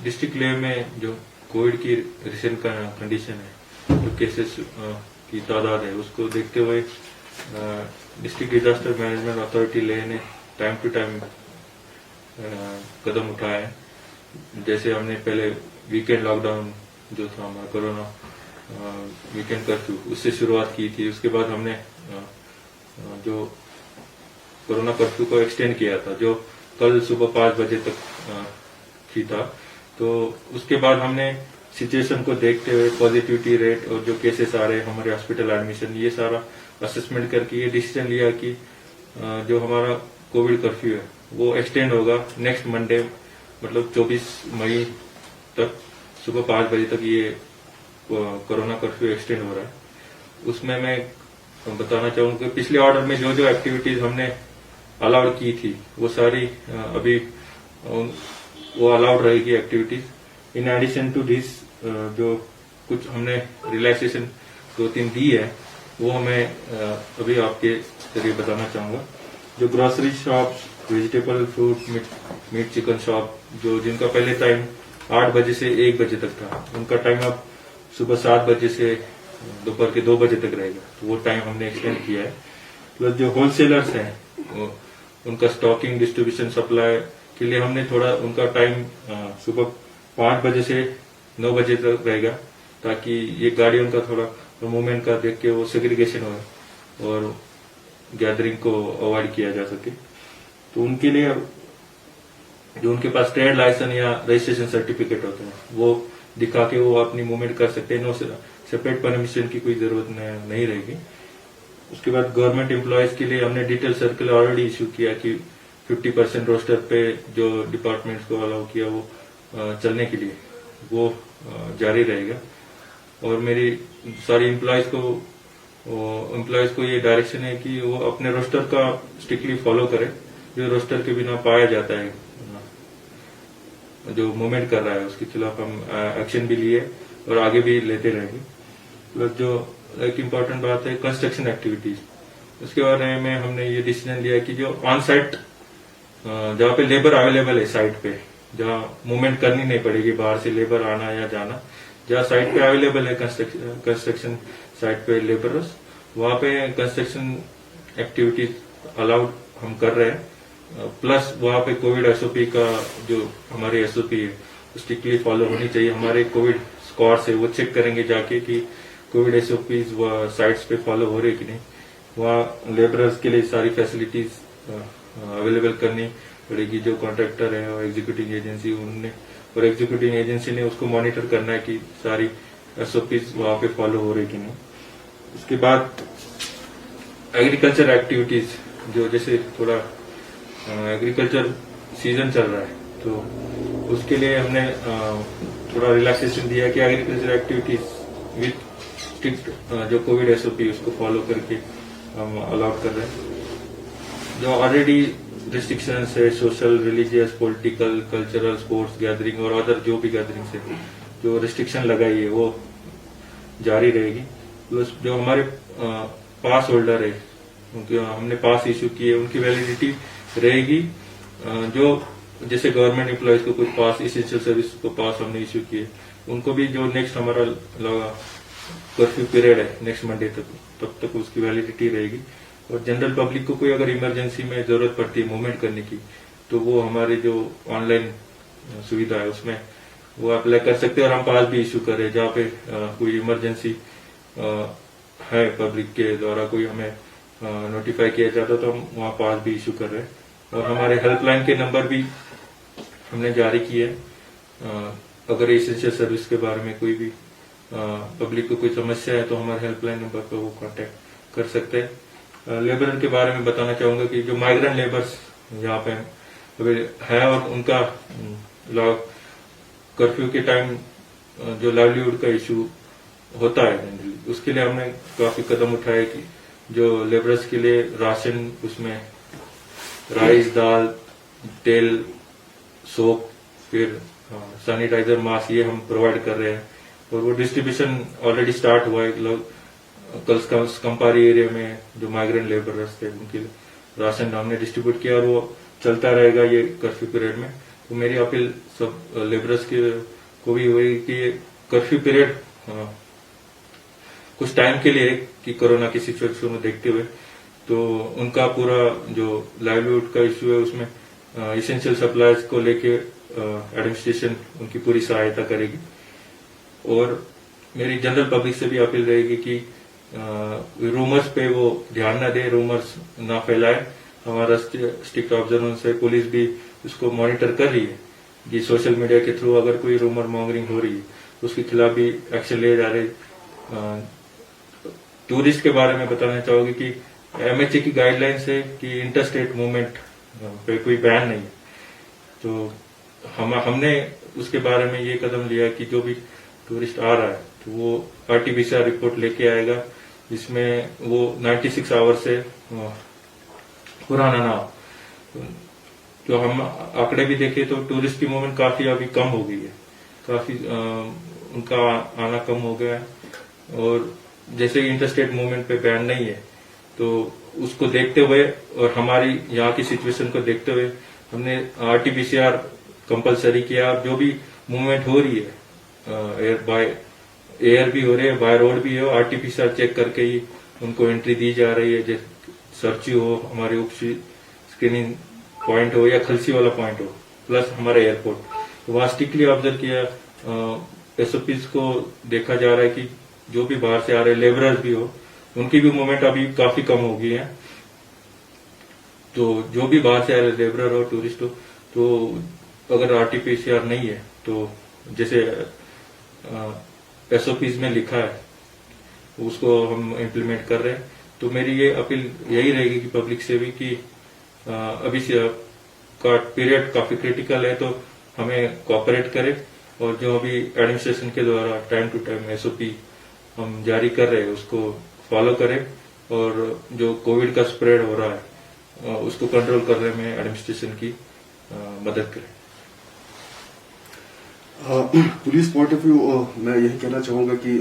District level में जो Covid की रिसेंट कंडीशन है, जो केसेस की तादाद है, उसको देखते हुए डिस्ट्रिक्ट डिजास्टर मैनेजमेंट अथॉरिटी ले ने टाइम टू टाइम कदम उठाए हैं। जैसे हमने पहले वीकेंड लॉकडाउन जो था हमारा कोरोना वीकेंड कर्फ्यू, उससे शुरुआत की थी। उसके बाद हमने जो कोरोना कर्फ्यू को एक्सटेंड किया था, जो कल सुबह 5 बजे तक ही था। तो उसके बाद हमने सिचुएशन को देखते हुए पॉजिटिविटी रेट और जो केसेस आ रहे हैं, हमारे हॉस्पिटल एडमिशन, ये सारा असेसमेंट करके ये डिसीजन लिया कि जो हमारा कोविड कर्फ्यू है वो एक्सटेंड होगा नेक्स्ट मंडे, मतलब 24 मई तक सुबह 5 बजे तक ये कोरोना कर्फ्यू एक्सटेंड हो रहा है। उसमें मैं बताना चाहूंगा कि पिछले ऑर्डर में जो जो एक्टिविटीज हमने अलाउड की थी वो सारी अभी वो अलाउड रहेगी activities. In addition to this जो कुछ हमने रिलैक्सेशन 2-3 दी है वो मैं अभी आपके जरिए बताना चाहूंगा। जो grocery shops, vegetable, fruit, meat, chicken shop, जो जिनका पहले टाइम 8 बजे से 1 बजे तक था, उनका टाइम अब सुबह 7 बजे से दोपहर के 2 बजे तक रहेगा। तो वो टाइम हमने एक्सटेंड किया है। प्लस जो होलसेलर्स हैं उनका स्टॉकिंग, डिस्ट्रीब्यूशन, सप्लाई के लिए हमने थोड़ा उनका टाइम सुबह 5 बजे से 9 बजे तक रहेगा, ताकि ये गाड़ियों का थोड़ा मूवमेंट का देख के वो सेग्रीगेशन हो और गैदरिंग को अवॉइड किया जा सके। तो उनके लिए जो उनके पास ट्रेड लाइसेंस या रजिस्ट्रेशन सर्टिफिकेट होते हैं वो दिखा के वो अपनी मूवमेंट कर सकते हैं। नो सेपरेट परमिशन की कोई जरूरत नहीं रहेगी। उसके बाद गवर्नमेंट एम्प्लॉयज के लिए हमने डिटेल सर्कुलर ऑलरेडी इश्यू किया कि 50% रोस्टर पे जो डिपार्टमेंट्स को अलाउ किया वो चलने के लिए वो जारी रहेगा। और मेरी सारी एम्प्लॉयज को ये डायरेक्शन है कि वो अपने रोस्टर का स्ट्रिक्टली फॉलो करें। जो रोस्टर के बिना पाया जाता है, जो मूवमेंट कर रहा है, उसके खिलाफ हम एक्शन भी लिए और आगे भी लेते रहेंगे। प्लस जो एक इम्पॉर्टेंट बात है कंस्ट्रक्शन एक्टिविटीज, उसके बारे में हमने ये डिसीजन लिया कि जो ऑन साइट जहाँ पे लेबर अवेलेबल है साइट पे, जहाँ मूवमेंट करनी नहीं पड़ेगी बाहर से लेबर आना या जाना, जहाँ साइट पे अवेलेबल है कंस्ट्रक्शन साइट पे लेबरर्स, वहाँ पे कंस्ट्रक्शन एक्टिविटीज अलाउड हम कर रहे हैं। प्लस वहाँ पे कोविड एसओपी का जो हमारी एसओपी है स्ट्रिक्टली फॉलो होनी चाहिए। हमारे कोविड स्क्वाड से वो चेक करेंगे जाके कि कोविड एसओपीज साइट्स पे फॉलो हो रहे कि नहीं। वहाँ लेबरर्स के लिए सारी फैसिलिटीज अवेलेबल करनी पड़ेगी। जो कॉन्ट्रैक्टर है और एग्जीक्यूटिव एजेंसी ने उसको मॉनिटर करना है कि सारी एसओपीज वहाँ पे फॉलो हो रही कि नहीं। उसके बाद एग्रीकल्चर एक्टिविटीज, जो जैसे थोड़ा एग्रीकल्चर सीजन चल रहा है तो उसके लिए हमने थोड़ा रिलैक्सेशन दिया कि एग्रीकल्चर एक्टिविटीज विथ स्ट्रिक्ट जो कोविड एसओपी उसको फॉलो करके हम अलाउड कर रहे हैं। जो ऑलरेडी रिस्ट्रिक्शंस है social, religious, political, cultural, sports gathering और अदर जो भी गैदरिंग है, जो रिस्ट्रिक्शन लगाई है वो जारी रहेगी। प्लस जो हमारे पास होल्डर है, उनके हमने पास इश्यू किए, उनकी वैलिडिटी रहेगी। जो जैसे गवर्नमेंट एम्प्लॉयज को कुछ पास, इसेंशियल सर्विस को पास हमने इश्यू किए, उनको भी जो नेक्स्ट हमारा कर्फ्यू पीरियड है नेक्स्ट मंडे तक, तब तक उसकी वैलिडिटी रहेगी। और जनरल पब्लिक को कोई अगर इमरजेंसी में जरूरत पड़ती है मूवमेंट करने की, तो वो हमारे जो ऑनलाइन सुविधा है उसमें वो अप्लाई कर सकते हैं और हम पास भी इश्यू करें। जहाँ पे कोई इमरजेंसी है पब्लिक के द्वारा कोई हमें नोटिफाई किया जाता तो हम वहाँ पास भी इश्यू कर रहे हैं। और हमारे हेल्पलाइन के नंबर भी हमने जारी किए। अगर एसेंशियल सर्विस के बारे में कोई भी पब्लिक को कोई समस्या है तो हमारे हेल्पलाइन नंबर पर वो कांटेक्ट कर सकते हैं। लेबर के बारे में बताना चाहूंगा कि जो माइग्रेंट लेबर्स यहाँ पे अभी है और उनका कर्फ्यू के टाइम जो लाइवलीहुड का इशू होता है जनरली, उसके लिए हमने काफी कदम उठाए कि जो लेबरर्स के लिए राशन, उसमें राइस, दाल, तेल, सोप, फिर सैनिटाइजर, मास्क, ये हम प्रोवाइड कर रहे हैं। और वो डिस्ट्रीब्यूशन ऑलरेडी स्टार्ट हुआ है। कल कंपारी एरिया में जो माइग्रेंट लेबरर्स थे उनके राशन हमने डिस्ट्रीब्यूट किया और वो चलता रहेगा ये कर्फ्यू पीरियड में। तो मेरी अपील सब लेबरर्स की को भी हुई कि कर्फ्यू पीरियड कुछ टाइम के लिए कि कोरोना की सिचुएशन में देखते हुए तो उनका पूरा जो लाइवलीहुड का इश्यू है उसमें इसेंशियल सप्लाईज को लेके एडमिनिस्ट्रेशन उनकी पूरी सहायता करेगी। और मेरी जनरल पब्लिक से भी अपील रहेगी कि रूमर्स पे वो ध्यान न दे, रूमर्स ना फैलाए। हमारा स्ट्रिक्ट ऑब्जर्वेंस है, पुलिस भी उसको मॉनिटर कर रही है कि सोशल मीडिया के थ्रू अगर कोई रूमर मॉन्गरिंग हो रही है तो उसके खिलाफ भी एक्शन लिए जा रहे। टूरिस्ट के बारे में बताना चाहोगे कि MHA की गाइडलाइंस है कि इंटरस्टेट मूवमेंट पे कोई बैन नहीं है। तो हमने उसके बारे में ये कदम लिया कि जो भी टूरिस्ट आ रहा है तो वो RT-PCR रिपोर्ट लेके आएगा जिसमें वो 96 आवर से पुराना ना हो। जो हम आंकड़े भी देखे तो टूरिस्ट की मूवमेंट काफी अभी कम हो गई है, काफी उनका आना कम हो गया है। और जैसे इंटरस्टेट मूवमेंट पे बैन नहीं है तो उसको देखते हुए और हमारी यहाँ की सिचुएशन को देखते हुए हमने RT-PCR कंपलसरी किया। जो भी मूवमेंट हो रही है एयर भी हो रही है, बाय रोड भी हो, RT-PCR चेक करके ही उनको एंट्री दी जा रही है। जैसे सर्ची हो, हमारे उप स्क्रीनिंग पॉइंट हो या खलसी वाला पॉइंट हो, प्लस हमारा एयरपोर्ट, तो वहां स्ट्रिक्टली ऑब्जर्व किया। SOPs को देखा जा रहा है कि जो भी बाहर से आ रहे लेबरर्स भी हो उनकी भी मूवमेंट अभी काफी कम हो गई है। तो जो भी बाहर से आ रहे लेबरर हो, टूरिस्ट हो, तो अगर RT-PCR नहीं है तो जैसे SOPs में लिखा है उसको हम इम्प्लीमेंट कर रहे हैं। तो मेरी ये अपील यही रहेगी कि पब्लिक से भी कि अभी से का पीरियड काफी क्रिटिकल है तो हमें कोऑपरेट करे और जो अभी एडमिनिस्ट्रेशन के द्वारा टाइम टू टाइम SOP हम जारी कर रहे हैं उसको फॉलो करें और जो कोविड का स्प्रेड हो रहा है उसको कंट्रोल करने में एडमिनिस्ट्रेशन की मदद करें। पुलिस पॉइंट ऑफ व्यू मैं यही कहना चाहूंगा कि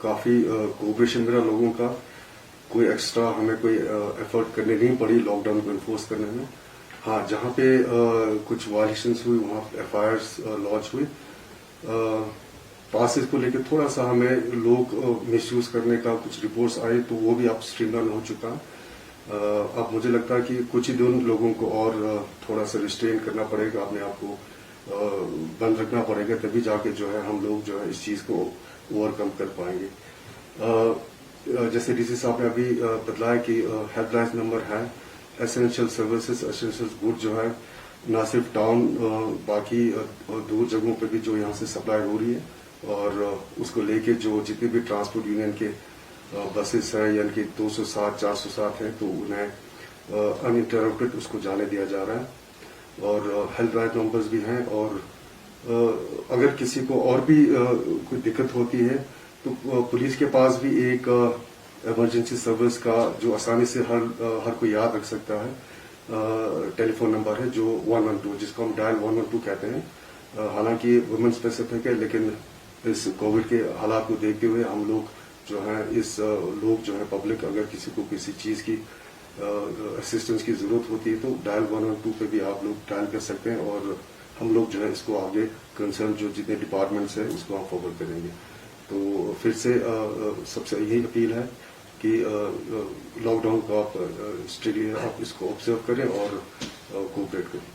काफी कोऑपरेशन मेरा लोगों का, कोई एक्स्ट्रा हमें कोई एफर्ट करने नहीं पड़ी लॉकडाउन को इन्फोर्स करने में। हाँ, जहाँ पे कुछ वायलेशंस हुई वहाँ FIRs लॉन्च हुई। पासेस को लेकर थोड़ा सा हमें लोग मिसयूज करने का कुछ रिपोर्ट्स आए तो वो भी अब स्ट्रीमलाइन हो चुका है। अब मुझे लगता है कि कुछ ही दिन लोगों को और थोड़ा सा रिस्ट्रेन करना पड़ेगा, अपने आप को बंद रखना पड़ेगा, तभी जाके जो है हम लोग जो है इस चीज को ओवरकम कर पाएंगे। जैसे DC साहब ने अभी बतलाया कि हेल्पलाइन नंबर है, एसेंशियल सर्विसेज, एसेंशियल गुड जो है ना सिर्फ टाउन बाकी दूर जगहों पे भी जो यहाँ से सप्लाई हो रही है और उसको लेके जो जितने भी ट्रांसपोर्ट यूनियन के बसेस हैं यानी कि 207, 407 हैं तो उन्हें अनइंटरप्टेड उसको जाने दिया जा रहा है। और हेल्पलाइन नंबर्स भी हैं और अगर किसी को और भी कोई दिक्कत होती है तो पुलिस के पास भी एक इमरजेंसी सर्विस का जो आसानी से हर कोई याद रख सकता है टेलीफोन नंबर है जो 112, जिसको हम डायल 112 कहते हैं। हालांकि वुमेन स्पेसिफिक है लेकिन इस कोविड के हालात को देखते हुए हम लोग जो है लोग जो है पब्लिक अगर किसी को किसी चीज की असिस्टेंस की जरूरत होती है तो डायल 112 पे भी आप लोग डायल कर सकते हैं और हम लोग जो है इसको आगे कंसर्न जो जितने डिपार्टमेंट्स हैं उसको हम फॉरवर्ड करेंगे। तो फिर से सबसे यही अपील है कि लॉकडाउन को आप स्ट्रिक्टली आप इसको ऑब्जर्व करें और कोऑपरेट करें।